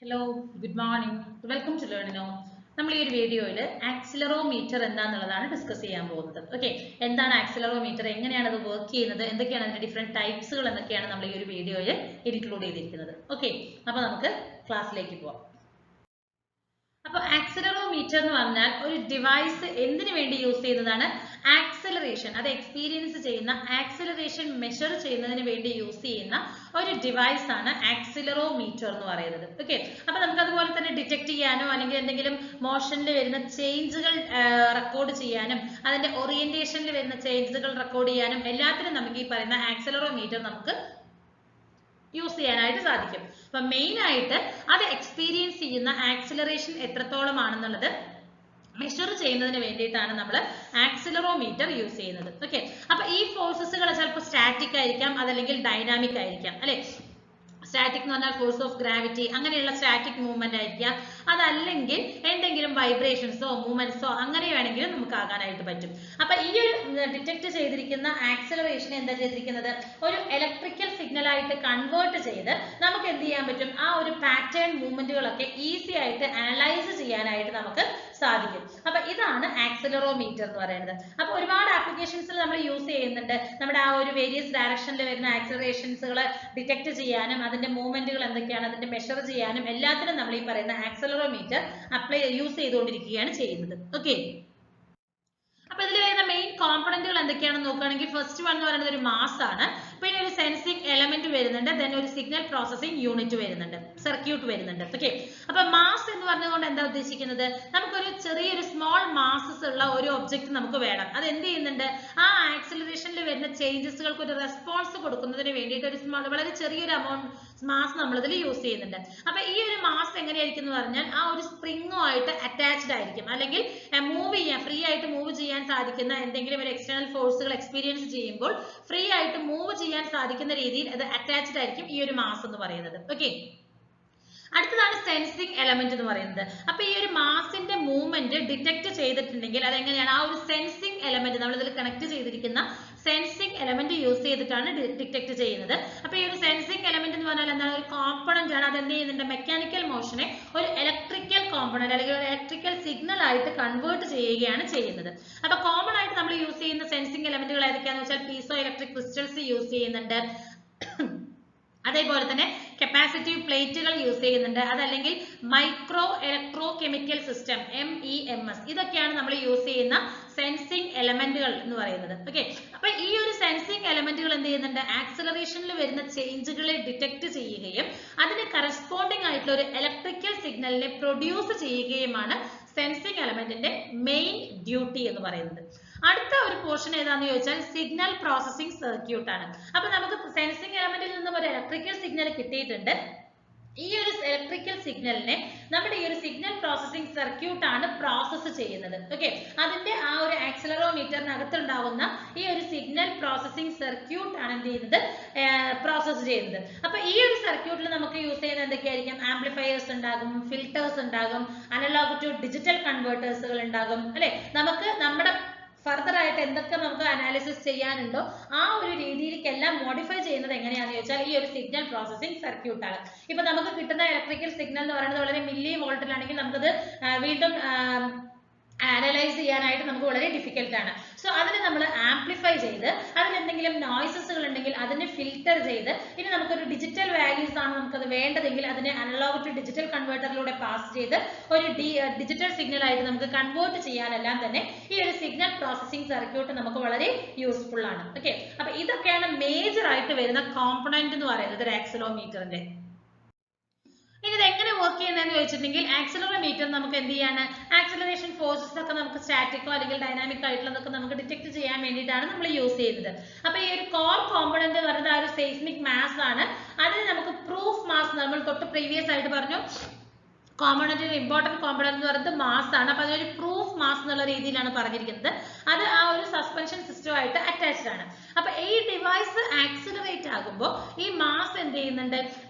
Hello, good morning. Welcome to Learn Now. നമ്മൾ ഈ ഒരു വീഡിയോയിൽ ആക്സിലറോമീറ്റർ എന്താണെന്നുള്ളതാണ് ഡിസ്കസ് ചെയ്യാൻ പോകുന്നത്. ഓക്കെ, എന്താണ് ആക്സിലറോമീറ്റർ, എങ്ങനെയാണ് അത് വർക്ക് ചെയ്യുന്നത്, എന്തൊക്കെയാണ് അതിന്റെ ഡിഫറെന്റ് ടൈപ്സുകൾ എന്നൊക്കെയാണ് നമ്മൾ ഈ ഒരു വീഡിയോയിൽ ഇൻക്ലൂഡ് ചെയ്തിരിക്കുന്നത്. ഓക്കെ, അപ്പോൾ നമുക്ക് ക്ലാസ്സിലേക്ക് പോവാം. അപ്പോൾ ആക്സിലറോമീറ്റർ എന്ന് പറഞ്ഞാൽ ഒരു ഡിവൈസ് എന്തിനു വേണ്ടി യൂസ് ചെയ്യുന്നതാണ്? ആക്സിലറേഷൻ, അത് എക്സ്പീരിയൻസ് ചെയ്യുന്ന ആക്സിലറേഷൻ മെഷർ ചെയ്യുന്നതിന് വേണ്ടി യൂസ് ചെയ്യുന്ന ഒരു ഡിവൈസ് ആണ് ആക്സിലറോമീറ്റർ എന്ന് പറയുന്നത്. ഓക്കെ, അപ്പൊ നമുക്ക് അതുപോലെ തന്നെ ഡിറ്റക്ട് ചെയ്യാനോ അല്ലെങ്കിൽ എന്തെങ്കിലും മോഷനിൽ വരുന്ന ചേഞ്ചുകൾ റെക്കോർഡ് ചെയ്യാനും അതിന്റെ ഓറിയന്റേഷനിൽ വരുന്ന ചേഞ്ചുകൾ റെക്കോർഡ് ചെയ്യാനും എല്ലാത്തിനും നമുക്ക് ഈ പറയുന്ന ആക്സിലറോമീറ്റർ നമുക്ക് യൂസ് ചെയ്യാനായിട്ട് സാധിക്കും. അപ്പൊ മെയിൻ ആയിട്ട് അത് എക്സ്പീരിയൻസ് ചെയ്യുന്ന ആക്സിലറേഷൻ എത്രത്തോളം ആണെന്നുള്ളത് മെഷർ ചെയ്യുന്നതിന് വേണ്ടിയിട്ടാണ് നമ്മൾ ആക്സിലറോമീറ്റർ യൂസ് ചെയ്യുന്നത്. ഓക്കെ, അപ്പൊ ഈ ഫോഴ്സസുകൾ ചിലപ്പോൾ സ്റ്റാറ്റിക് ആയിരിക്കാം, അതല്ലെങ്കിൽ ഡൈനാമിക് ആയിരിക്കാം അല്ലെ. സ്റ്റാറ്റിക് എന്ന് പറഞ്ഞാൽ ഫോഴ്സ് ഓഫ് ഗ്രാവിറ്റി, അങ്ങനെയുള്ള സ്റ്റാറ്റിക് മൂവ്മെന്റ് ആയിരിക്കാം. അതല്ലെങ്കിൽ എന്തെങ്കിലും വൈബ്രേഷൻസോ മൂവ്മെന്റ്സോ അങ്ങനെ വേണമെങ്കിലും നമുക്ക് ആകാനായിട്ട് പറ്റും. അപ്പൊ ഈ ഒരു ഡിറ്റക്ട് ചെയ്തിരിക്കുന്ന ആക്സിലറേഷനെ എന്താ ചെയ്തിരിക്കുന്നത്, ഒരു ഇലക്ട്രിക്കൽ സിഗ്നൽ ആയിട്ട് കൺവേർട്ട് ചെയ്ത് നമുക്ക് എന്ത് ചെയ്യാൻ പറ്റും, ആ ഒരു പാറ്റേൺ മൂവ്മെന്റുകളൊക്കെ ഈസി ആയിട്ട് അനലൈസ് ചെയ്യാനായിട്ട് നമുക്ക് സാധിക്കും. അപ്പൊ ഇതാണ് ആക്സിലറോമീറ്റർ എന്ന് പറയുന്നത്. അപ്പൊ ഒരുപാട് ആപ്ലിക്കേഷൻസിൽ നമ്മൾ യൂസ് ചെയ്യുന്നുണ്ട്. നമ്മുടെ ആ ഒരു വേരിയസ് ഡയറക്ഷനിൽ വരുന്ന ആക്സിലറേഷൻസുകൾ ഡിറ്റക്ട് ചെയ്യാനും അതിന്റെ മൂവ്മെന്റുകൾ എന്തൊക്കെയാണ് അതിന്റെ മെഷർ ചെയ്യാനും എല്ലാത്തിനും നമ്മൾ ഈ പറയുന്ന ആക്സിലറോമീറ്റർ യൂസ് ചെയ്തുകൊണ്ടിരിക്കുകയാണ് ചെയ്യുന്നത്. ഓക്കെ, അപ്പൊ ഇതിൽ വരുന്ന മെയിൻ കോമ്പണന്റുകൾ എന്തൊക്കെയാണെന്ന് നോക്കുകയാണെങ്കിൽ ഫസ്റ്റ് വൺ എന്ന് പറയുന്നത് ഒരു മാസ് ആണ്, പിന്നെ ഒരു സെൻസിങ് എലമെന്റ് വരുന്നുണ്ട്, ദെൻ ഒരു സിഗ്നൽ പ്രോസസിംഗ് യൂണിറ്റ് വരുന്നുണ്ട്, സർക്യൂട്ട് വരുന്നുണ്ട്. ഓക്കെ, അപ്പൊ മാസ് എന്ന് പറഞ്ഞുകൊണ്ട് എന്താ ഉദ്ദേശിക്കുന്നത്, നമുക്കൊരു ചെറിയൊരു സ്മോൾ മാസസ് ഉള്ള ഒരു ഒബ്ജക്റ്റ് നമുക്ക് വേണം. അത് എന്ത് ചെയ്യുന്നുണ്ട്, ആ ആക്സിലറേഷനിൽ വരുന്ന ചേഞ്ചസുകൾക്ക് ഒരു റെസ്പോൺസ് കൊടുക്കുന്നതിന് വേണ്ടിയിട്ട് ഒരു സ്മോൾ വളരെ ചെറിയൊരു അമൗണ്ട് മാസ് നമ്മൾ ഇതിൽ യൂസ് ചെയ്യുന്നുണ്ട്. അപ്പൊ ഈ ഒരു മാസ് എങ്ങനെയായിരിക്കും എന്ന് പറഞ്ഞാൽ ആ ഒരു സ്പ്രിങ്ങുമായിട്ട് അറ്റാച്ച്ഡ് ആയിരിക്കും, അല്ലെങ്കിൽ മൂവ് ചെയ്യാൻ ഫ്രീ ആയിട്ട് മൂവ് ചെയ്യാൻ സാധിക്കുന്ന എന്തെങ്കിലും ഒരു എക്സ്റ്റേണൽ ഫോഴ്സുകൾ എക്സ്പീരിയൻസ് ചെയ്യുമ്പോൾ ഫ്രീ ആയിട്ട് മൂവ് ചെയ്യാൻ സാധിക്കുന്ന രീതിയിൽ അത് അറ്റാച്ച്ഡ് ആയിരിക്കും ഈ ഒരു മാസ് എന്ന് പറയുന്നത്. ഓക്കെ, അടുത്തതാണ് സെൻസിങ് എലമെന്റ് എന്ന് പറയുന്നത്. അപ്പൊ ഈ ഒരു മാസിന്റെ മൂവ്മെന്റ് ഡിറ്റക്ട് ചെയ്തിട്ടുണ്ടെങ്കിൽ അതെങ്ങനെയാണ്, ആ ഒരു സെൻസിങ് എലമെന്റ് നമ്മൾ ഇതിൽ കണക്ട് ചെയ്തിരിക്കുന്ന സെൻസിങ് എലമെന്റ് യൂസ് ചെയ്തിട്ടാണ് ഡിറ്റക്ട് ചെയ്യുന്നത്. അപ്പൊ ഈ ഒരു സെൻസിങ് എലമെന്റ് എന്ന് പറഞ്ഞാൽ എന്താണ്, ഒരു കോമ്പണന്റ് ആണ്. അത് എന്ത് ചെയ്യുന്നുണ്ട്, മെക്കാനിക്കൽ മോഷനെ ഒരു ഇലക്ട്രിക്കൽ കോമ്പണന്റ് അല്ലെങ്കിൽ ഒരു ഇലക്ട്രിക്കൽ സിഗ്നൽ ആയിട്ട് കൺവേർട്ട് ചെയ്യുകയാണ് ചെയ്യുന്നത്. അപ്പൊ കോമൺ ആയിട്ട് നമ്മൾ യൂസ് ചെയ്യുന്ന സെൻസിങ് എലമെന്റുകൾ ഏതൊക്കെയാണെന്ന് വെച്ചാൽ പീസോ ഇലക്ട്രിക് ക്രിസ്റ്റൽസ് യൂസ് ചെയ്യുന്നുണ്ട്, അതേപോലെ തന്നെ കപ്പാസിറ്റീവ് പ്ലേറ്റുകൾ യൂസ് ചെയ്യുന്നുണ്ട്, അതല്ലെങ്കിൽ micro electro chemical system MEMS, ഇതൊക്കെയാണ് നമ്മൾ യൂസ് ചെയ്യുന്ന സെൻസിങ് എലമെന്റുകൾ എന്ന് പറയുന്നത്. ഓക്കെ, അപ്പൊ ഈ ഒരു സെൻസിങ് എലമെന്റുകൾ എന്ത് ചെയ്യുന്നുണ്ട്, ആക്സിലറേഷനിൽ വരുന്ന ചേഞ്ചുകളെ ഡിറ്റക്ട് ചെയ്യുകയും അതിന് കറസ്പോണ്ടിങ് ആയിട്ടുള്ള ഒരു ഇലക്ട്രിക്കൽ സിഗ്നലിനെ പ്രൊഡ്യൂസ് ചെയ്യുകയുമാണ് സെൻസിങ് എലമെന്റിന്റെ മെയിൻ ഡ്യൂട്ടി എന്ന് പറയുന്നത്. അടുത്ത ഒരു പോർഷൻ ഏതാണെന്ന് ചോദിച്ചാൽ സിഗ്നൽ പ്രോസസിംഗ് സർക്യൂട്ട് ആണ്. അപ്പൊ നമുക്ക് സെൻസിങ് എലമെന്റിൽ നിന്നും ഒരു ഇലക്ട്രിക്കൽ സിഗ്നൽ കിട്ടിയിട്ടുണ്ട്. ഈ ഒരു ഇലക്ട്രിക്കൽ സിഗ്നലിനെ നമ്മുടെ ഈ ഒരു സിഗ്നൽ പ്രോസസിംഗ് സർക്യൂട്ട് ആണ് പ്രോസസ്സ് ചെയ്യുന്നത്. ഓക്കെ, അതിന്റെ ആ ഒരു ആക്സിലറോമീറ്ററിനകത്തുണ്ടാവുന്ന ഈ ഒരു സിഗ്നൽ പ്രോസസിംഗ് സർക്യൂട്ട് ആണ് എന്ത് ചെയ്യുന്നത്, പ്രോസസ്സ് ചെയ്യുന്നത്. അപ്പൊ ഈ ഒരു സർക്യൂട്ടിൽ നമുക്ക് യൂസ് ചെയ്യുന്ന എന്തൊക്കെയായിരിക്കും, ആംപ്ലിഫയേഴ്സ് ഉണ്ടാകും, ഫിൽട്ടേഴ്സ് ഉണ്ടാകും, അനലോഗ് ടു ഡിജിറ്റൽ കൺവേർട്ടേഴ്സുകൾ ഉണ്ടാകും അല്ലെ. നമുക്ക് നമ്മുടെ ഫർദർ ആയിട്ട് എന്തൊക്കെ നമുക്ക് അനാലിസിസ് ചെയ്യാനുണ്ടോ ആ ഒരു രീതിയിലേക്കെല്ലാം മോഡിഫൈ ചെയ്യുന്നത് എങ്ങനെയാണെന്ന് ചോദിച്ചാൽ ഈ ഒരു സിഗ്നൽ പ്രോസസിംഗ് സർക്യൂട്ട് ആണ്. ഇപ്പൊ നമുക്ക് കിട്ടുന്ന ഇലക്ട്രിക്കൽ സിഗ്നൽ എന്ന് പറയുന്നത് വളരെ മില്ലി വോൾട്ടിലാണെങ്കിൽ നമുക്കത് വീണ്ടും അനലൈസ് ചെയ്യാനായിട്ട് നമുക്ക് വളരെ ഡിഫിക്കൽട്ട് ആണ്. സോ അതിനെ നമ്മൾ ആംപ്ലിഫൈ ചെയ്ത് അതിൽ എന്തെങ്കിലും നോയ്സസുകൾ ഉണ്ടെങ്കിൽ അതിനെ ഫിൽറ്റർ ചെയ്ത് ഇനി നമുക്കൊരു ഡിജിറ്റൽ വാല്യൂസ് ആണ് നമുക്കത് വേണ്ടതെങ്കിൽ അതിനെ അനലോഗ് ടു ഡിജിറ്റൽ കൺവേർട്ടറിലൂടെ പാസ് ചെയ്ത് ഒരു ഡിജിറ്റൽ സിഗ്നൽ ആയിട്ട് നമുക്ക് കൺവേർട്ട് ചെയ്യാനെല്ലാം തന്നെ ഈ ഒരു സിഗ്നൽ പ്രോസസിംഗ് സർക്യൂട്ട് നമുക്ക് വളരെ യൂസ്ഫുൾ ആണ്. ഓക്കെ, അപ്പൊ ഇതൊക്കെയാണ് മേജർ ആയിട്ട് വരുന്ന കോമ്പണന്റ് എന്ന് പറയുന്നത് ഒരു ആക്സിലറോമീറ്ററിന്റെ. ഇനി ഇത് എങ്ങനെ വർക്ക് ചെയ്യുന്നതെന്ന് ചോദിച്ചിട്ടുണ്ടെങ്കിൽ ആക്സിലറോമീറ്റർ നമുക്ക് എന്ത് ചെയ്യാണ്, ആക്സിലറേഷൻ ഫോഴ്സസ് ഒക്കെ നമുക്ക് സ്റ്റാറ്റിക്കോ അല്ലെങ്കിൽ ഡൈനാമിക് ആയിട്ടുള്ളതൊക്കെ നമുക്ക് ഡിറ്റക്ട് ചെയ്യാൻ വേണ്ടിയിട്ടാണ് നമ്മൾ യൂസ് ചെയ്യുന്നത്. അപ്പൊ ഈ ഒരു കോർ കോമ്പണന്റ് എന്ന് പറയുന്നത് ആ ഒരു സെയ്സ്മിക് മാസ് ആണ്. അതിന് നമുക്ക് പ്രൂഫ് മാസ്, നമ്മൾ തൊട്ട് പ്രീവിയസ് ആയിട്ട് പറഞ്ഞു കോമ്പണന്റിന്റെ ഇമ്പോർട്ടന്റ് കോമ്പണന്റ് എന്ന് പറയുന്നത് മാസ് ആണ്. അപ്പൊ അതൊരു പ്രൂഫ് മാസ് എന്നുള്ള രീതിയിലാണ് പറഞ്ഞിരിക്കുന്നത്. അത് ആ ഒരു സസ്പെൻഷൻ സിസ്റ്റമായിട്ട് അറ്റാച്ച്ഡ് ആണ്. അപ്പൊ ഈ ഡിവൈസ് ആക്സിലറേറ്റ് ആകുമ്പോൾ ഈ മാസ് എന്ത് ചെയ്യുന്നുണ്ട്,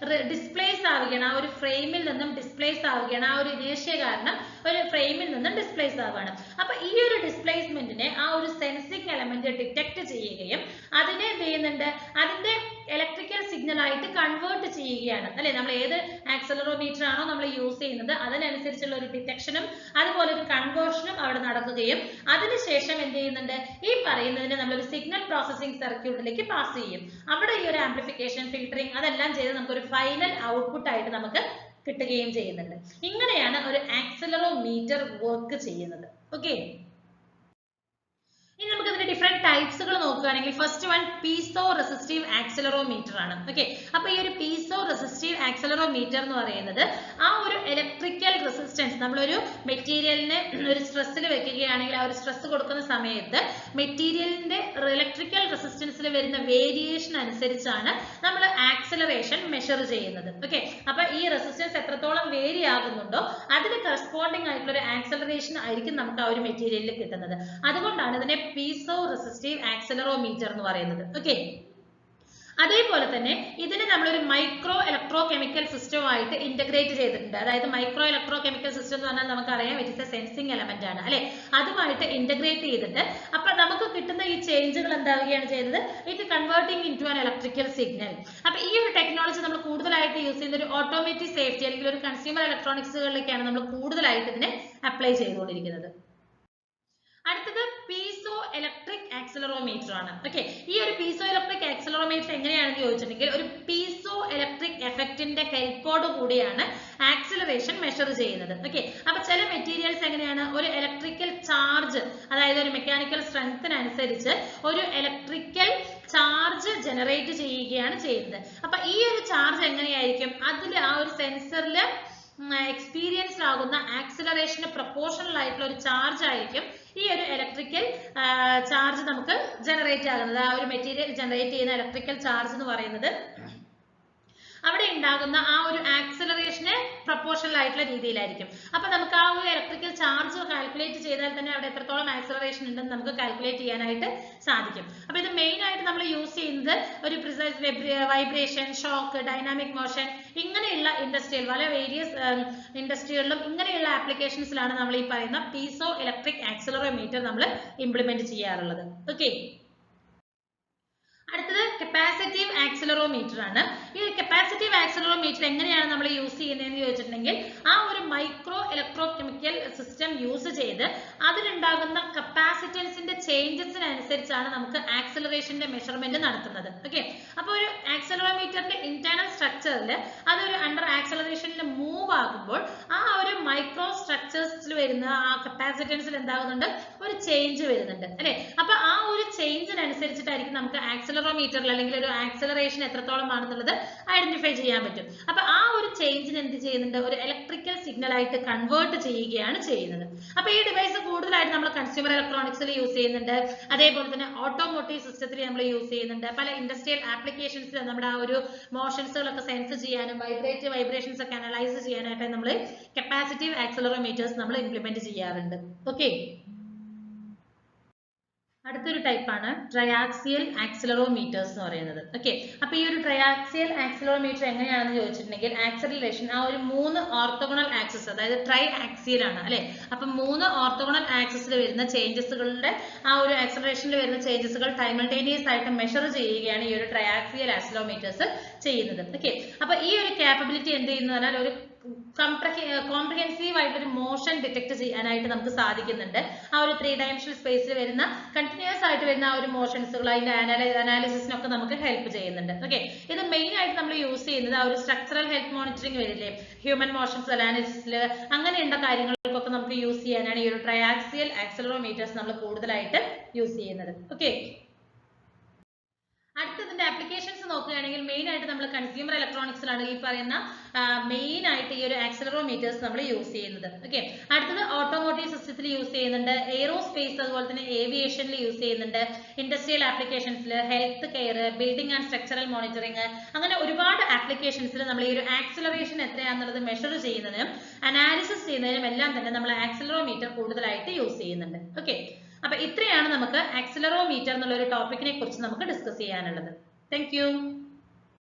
ഡിസ്പ്ലേസ് ആവുകയാണ്, ആ ഒരു ഫ്രെയിമിൽ നിന്നും ഡിസ്പ്ലേസ് ആവുകയാണ്, ആ ഒരു ഇനേഷ്യ കാരണം ഒരു ഫ്രെയിമിൽ നിന്നും ഡിസ്പ്ലേസ് ആവുകയാണ്. അപ്പൊ ഈ ഒരു ഡിസ്പ്ലേസ്മെന്റിനെ ആ ഒരു സെൻസിങ് എലമെന്റ് ഡിറ്റക്ട് ചെയ്യുകയും അതിനെ എന്ത് ചെയ്യുന്നുണ്ട്, അതിന്റെ ഇലക്ട്രിക്കൽ സിഗ്നൽ ആയിട്ട് കൺവേർട്ട് ചെയ്യുകയാണ് അല്ലെ. നമ്മൾ ഏത് ആക്സിലറോമീറ്റർ ആക്സിലറോമീറ്റർ ആണോ നമ്മൾ യൂസ് ചെയ്യുന്നത് അതിനനുസരിച്ചുള്ള ഒരു ഡിറ്റക്ഷനും അതുപോലെ ഒരു കൺവേർഷനും അവിടെ നടക്കുകയും അതിനുശേഷം എന്ത് ചെയ്യുന്നുണ്ട്, ഈ പറയുന്നതിനെ നമ്മളൊരു സിഗ്നൽ പ്രോസസ്സിംഗ് സർക്യൂട്ടിലേക്ക് പാസ് ചെയ്യും. അവിടെ ഈ ഒരു ആംപ്ലിഫിക്കേഷൻ, ഫിൽറ്ററിംഗ് അതെല്ലാം ചെയ്ത് നമുക്കൊരു ഫൈനൽ ഔട്ട്പുട്ട് ആയിട്ട് നമുക്ക് കിട്ടുകയും ചെയ്യുന്നുണ്ട്. ഇങ്ങനെയാണ് ഒരു ആക്സിലറോമീറ്റർ വർക്ക് ചെയ്യുന്നത്. ഓക്കെ, ഇനി നമുക്ക് ഇതിന്റെ ഡിഫറെന്റ് ടൈപ്സുകൾ നോക്കുകയാണെങ്കിൽ first one piezo resistive accelerometer ആണ്. ഓക്കെ, അപ്പൊ ഈ ഒരു പീസോ റെസിസ്റ്റീവ് ആക്സിലറോമീറ്റർ എന്ന് പറയുന്നത് ആ ഒരു ഇലക്ട്രിക്കൽ റെസിസ്റ്റൻസ്, നമ്മളൊരു മെറ്റീരിയലിനെ ഒരു സ്ട്രെസ്സിൽ വെക്കുകയാണെങ്കിൽ ആ ഒരു സ്ട്രെസ് കൊടുക്കുന്ന സമയത്ത് മെറ്റീരിയലിന്റെ ഇലക്ട്രിക്കൽ റെസിസ്റ്റൻസിൽ വരുന്ന വേരിയേഷൻ അനുസരിച്ചാണ് നമ്മൾ ആക്സിലറേഷൻ മെഷർ ചെയ്യുന്നത്. ഓക്കെ, അപ്പൊ ഈ റെസിസ്റ്റൻസ് എത്രത്തോളം വേരി ആകുന്നുണ്ടോ അതിന് കറസ്പോണ്ടിങ് ആയിട്ടുള്ള ഒരു ആക്സിലറേഷൻ ആയിരിക്കും നമുക്ക് ആ ഒരു മെറ്റീരിയലിൽ കിട്ടുന്നത്. അതുകൊണ്ടാണ് ഇതിനെ പീസോ റെസിസ്റ്റീവ് ആക്സിലറോമീറ്റർ എന്ന് പറയുന്നത്. ഓക്കെ, അതേപോലെ തന്നെ ഇതിനെ നമ്മളൊരു മൈക്രോ ഇലക്ട്രോ കെമിക്കൽ സിസ്റ്റവുമായിട്ട് ഇന്റഗ്രേറ്റ് ചെയ്തിട്ടുണ്ട്. അതായത് മൈക്രോ ഇലക്ട്രോ കെമിക്കൽ സിസ്റ്റം എന്ന് പറഞ്ഞാൽ നമുക്കറിയാം it is A sensing element ആണ് അല്ലെ, അതുമായിട്ട് ഇന്റഗ്രേറ്റ് ചെയ്തിട്ട് അപ്പൊ നമുക്ക് കിട്ടുന്ന ഈ ചേഞ്ചുകൾ എന്താവുകയാണ് ചെയ്യുന്നത്, it converting in to an electrical signal. അപ്പൊ ഈ ഒരു ടെക്നോളജി നമ്മൾ കൂടുതലായിട്ട് യൂസ് ചെയ്യുന്ന ഒരു ഓട്ടോമേറ്റീവ് സേഫ്റ്റി അല്ലെങ്കിൽ ഒരു കൺസ്യൂമർ ഇലക്ട്രോണിക്സുകളിലേക്കാണ് നമ്മൾ കൂടുതലായിട്ട് ഇതിനെ അപ്ലൈ ചെയ്തുകൊണ്ടിരിക്കുന്നത്. അടുത്തത് പീസോ ഇലക്ട്രിക് ആക്സിലറോമീറ്റർ ആണ്. ഓക്കെ, ഈ ഒരു പീസോ ഇലക്ട്രിക് ആക്സിലറോമീറ്റർ എങ്ങനെയാണെന്ന് ചോദിച്ചിട്ടുണ്ടെങ്കിൽ ഒരു പീസോ ഇലക്ട്രിക് എഫക്റ്റിന്റെ ഹെൽപ്പോട് കൂടിയാണ് ആക്സിലറേഷൻ മെഷർ ചെയ്യുന്നത്. ഓക്കെ, അപ്പൊ ചില മെറ്റീരിയൽസ് എങ്ങനെയാണ് ഒരു ഇലക്ട്രിക്കൽ ചാർജ്, അതായത് ഒരു മെക്കാനിക്കൽ സ്ട്രെങ്ത്തിനനുസരിച്ച് ഒരു ഇലക്ട്രിക്കൽ ചാർജ് ജനറേറ്റ് ചെയ്യുകയാണ് ചെയ്യുന്നത്. അപ്പൊ ഈ ഒരു ചാർജ് എങ്ങനെയായിരിക്കും, അതിൽ ആ ഒരു സെൻസറിൽ എക്സ്പീരിയൻസ് ആകുന്ന ആക്സിലറേഷന് പ്രൊപ്പോർഷണൽ ആയിട്ടുള്ള ഒരു ചാർജ് ആയിരിക്കും ഈ ഒരു ഇലക്ട്രിക്കൽ ചാർജ് നമുക്ക് ജനറേറ്റ് ആകുന്നത്. ആ ഒരു മെറ്റീരിയൽ ജനറേറ്റ് ചെയ്യുന്ന ഇലക്ട്രിക്കൽ ചാർജ് എന്ന് പറയുന്നത് അവിടെ ഉണ്ടാകുന്ന ആ ഒരു ആക്സിലറേഷന് പ്രൊപ്പോർഷണൽ ആയിട്ടുള്ള രീതിയിലായിരിക്കും. അപ്പൊ നമുക്ക് ആ ഒരു ഇലക്ട്രിക്കൽ ചാർജ് കാൽക്കുലേറ്റ് ചെയ്താൽ തന്നെ അവിടെ എത്രത്തോളം ആക്സിലറേഷൻ ഉണ്ടെന്ന് നമുക്ക് കാൽക്കുലേറ്റ് ചെയ്യാനായിട്ട് സാധിക്കും. അപ്പൊ ഇത് മെയിൻ ആയിട്ട് നമ്മൾ യൂസ് ചെയ്യുന്നത് ഒരു precise vibration, shock, dynamic motion ഇങ്ങനെയുള്ള ഇൻഡസ്ട്രിയൽ പല വേരിയസ് ഇൻഡസ്ട്രികളിലും ഇങ്ങനെയുള്ള ആപ്ലിക്കേഷൻസിലാണ് നമ്മൾ ഈ പറയുന്ന പീസോ ഇലക്ട്രിക് ആക്സിലറോമീറ്റർ നമ്മൾ ഇംപ്ലിമെന്റ് ചെയ്യാറുള്ളത്. ഓക്കെ, അടുത്തത് കപ്പാസിറ്റീവ് ആക്സിലറോമീറ്റർ ആണ്. ഈ കപ്പാസിറ്റീവ് ആക്സിലറോമീറ്റർ എങ്ങനെയാണ് നമ്മൾ യൂസ് ചെയ്യുന്നതെന്ന് ചോദിച്ചിട്ടുണ്ടെങ്കിൽ ആ ഒരു micro electro chemical system use ചെയ്ത് അതിലുണ്ടാകുന്ന കപ്പാസിറ്റൻസിന്റെ ചേഞ്ചസിനനുസരിച്ചാണ് നമുക്ക് ആക്സിലറേഷന്റെ മെഷർമെന്റ് നടത്തുന്നത്. ഓക്കെ, അപ്പൊ ഒരു ആക്സിലറോമീറ്ററിന്റെ ഇന്റേണൽ സ്ട്രക്ചറിൽ അതൊരു അണ്ടർ ആക്സിലറേഷനിൽ മൂവ് ആകുമ്പോൾ ആ ഒരു മൈക്രോ സ്ട്രക്ചേഴ്സിൽ വരുന്ന ആ കപ്പാസിറ്റൻസിൽ എന്താകുന്നുണ്ട്, ഒരു ചേഞ്ച് വരുന്നുണ്ട് അല്ലെ. അപ്പൊ ആ ഒരു ചേഞ്ചിനനുസരിച്ചിട്ടായിരിക്കും നമുക്ക് ആക്സിലറോമീറ്ററിൽ അല്ലെങ്കിൽ ഒരു ആക്സിലറേഷൻ എത്രത്തോളം ആണെന്നുള്ളത് ഐഡന്റിഫൈ ചെയ്യാൻ പറ്റും. അപ്പൊ ആ ഒരു ചേഞ്ചിന് എന്ത് ചെയ്യുന്നുണ്ട്, ഒരു ഇലക്ട്രിക്കൽ സിഗ്നൽ ആയിട്ട് കൺവേർട്ട് ചെയ്യുകയാണ് ചെയ്യുന്നത്. അപ്പൊ ഈ ഡിവൈസ് കൂടുതലായിട്ട് നമ്മൾ കൺസ്യൂമർ ഇലക്ട്രോണിക്സിൽ യൂസ് ചെയ്യുന്നുണ്ട്, അതേപോലെ തന്നെ ഓട്ടോമോട്ടീവ് സിസ്റ്റത്തിൽ നമ്മൾ യൂസ് ചെയ്യുന്നുണ്ട്. പല ഇൻഡസ്ട്രിയൽ ആപ്ലിക്കേഷൻസിൽ നമ്മുടെ ആ ഒരു മോഷൻസുകളൊക്കെ സെൻസ് ചെയ്യാനും വൈബ്രേഷൻസ് ഒക്കെ അനലൈസ് ചെയ്യാനായിട്ട് നമ്മൾ കപ്പാസിറ്റീവ് ആക്സിലറോമീറ്റേഴ്സ് നമ്മൾ ഇംപ്ലിമെന്റ് ചെയ്യാറുണ്ട്. ഓക്കെ, അടുത്തൊരു ടൈപ്പാണ് ട്രയാക്സിയൽ ആക്സിലറോമീറ്റേഴ്സ് എന്ന് പറയുന്നത്. ഓക്കെ, അപ്പൊ ഈ ഒരു ട്രയാക്സിയൽ ആക്സിലറോമീറ്റർ എങ്ങനെയാണെന്ന് ചോദിച്ചിട്ടുണ്ടെങ്കിൽ ആക്സിലറേഷൻ ആ ഒരു 3 ഓർത്തോഗണൽ ആക്സിസ്, അതായത് ട്രൈ ആക്സിയൽ ആണ് അല്ലെ. അപ്പൊ 3 ഓർത്തോഗണൽ ആക്സിസിൽ വരുന്ന ചേഞ്ചസുകളുടെ ആ ഒരു ആക്സിലറേഷനിൽ വരുന്ന ചേഞ്ചസുകൾ സൈമൾട്ടേനിയസ് ആയിട്ട് മെഷർ ചെയ്യുകയാണ് ഈ ഒരു ട്രയാക്സിയൽ ആക്സിലറോമീറ്റേഴ്സ് ചെയ്യുന്നത്. ഓക്കെ, അപ്പൊ ഈ ഒരു കാപ്പബിലിറ്റി എന്ത് ചെയ്യുന്നു പറഞ്ഞാൽ ഒരു കോംപ്രിഹെൻസീവ് ആയിട്ടൊരു മോഷൻ ഡിറ്റക്ട് ചെയ്യാനായിട്ട് നമുക്ക് സാധിക്കുന്നുണ്ട്. ആ ഒരു 3 ഡയമെൻഷണൽ സ്പേസിൽ വരുന്ന കണ്ടിന്യൂസ് ആയിട്ട് വരുന്ന ആ ഒരു മോഷൻസുകൾ അതിന്റെ അനാലിസിസിനൊക്കെ നമുക്ക് ഹെൽപ്പ് ചെയ്യുന്നുണ്ട്. ഓക്കെ, ഇത് മെയിൻ ആയിട്ട് നമ്മൾ യൂസ് ചെയ്യുന്നത് ആ ഒരു സ്ട്രക്ചറൽ ഹെൽത്ത് മോണിറ്ററിംഗ് വരില്ലേ, ഹ്യൂമൻ മോഷൻസ് അനാലിസിസിൽ അങ്ങനെയുള്ള കാര്യങ്ങൾക്കൊക്കെ നമുക്ക് യൂസ് ചെയ്യാനാണ് ഈ ഒരു ട്രയാക്സിയൽ ആക്സിലറോമീറ്റേഴ്സ് നമ്മൾ കൂടുതലായിട്ട് യൂസ് ചെയ്യുന്നത്. ഓക്കെ, അടുത്തതിന്റെ ആപ്ലിക്കേഷൻസ് നോക്കുകയാണെങ്കിൽ മെയിൻ ആയിട്ട് നമ്മൾ കൺസ്യൂമർ ഇലക്ട്രോണിക്സിലാണ് ഈ പറയുന്ന മെയിൻ ആയിട്ട് ഈ ഒരു ആക്സിലറോമീറ്റേഴ്സ് നമ്മൾ യൂസ് ചെയ്യുന്നത്. ഓക്കെ, അടുത്തത് ഓട്ടോമോട്ടീവ് സിസ്റ്റത്തിൽ യൂസ് ചെയ്യുന്നുണ്ട്, എയ്റോസ്പേസ് അതുപോലെ തന്നെ ഏവിയേഷനിൽ യൂസ് ചെയ്യുന്നുണ്ട്, ഇൻഡസ്ട്രിയൽ ആപ്ലിക്കേഷൻസിൽ, health care, building and structural monitoring അങ്ങനെ ഒരുപാട് ആപ്ലിക്കേഷൻസിൽ നമ്മൾ ഈ ഒരു ആക്സിലറേഷൻ എത്രയാണെന്നുള്ളത് മെഷർ ചെയ്യുന്നതിനും അനാലിസിസ് ചെയ്യുന്നതിനും എല്ലാം തന്നെ നമ്മൾ ആക്സിലറോമീറ്റർ കൂടുതലായിട്ട് യൂസ് ചെയ്യുന്നുണ്ട്. ഓക്കെ, അപ്പൊ ഇത്രയാണ് നമുക്ക് ആക്സിലറോമീറ്റർ എന്നുള്ള ഒരു ടോപ്പിക്കിനെ കുറിച്ച് നമുക്ക് ഡിസ്കസ് ചെയ്യാനുള്ളത്. Thank you.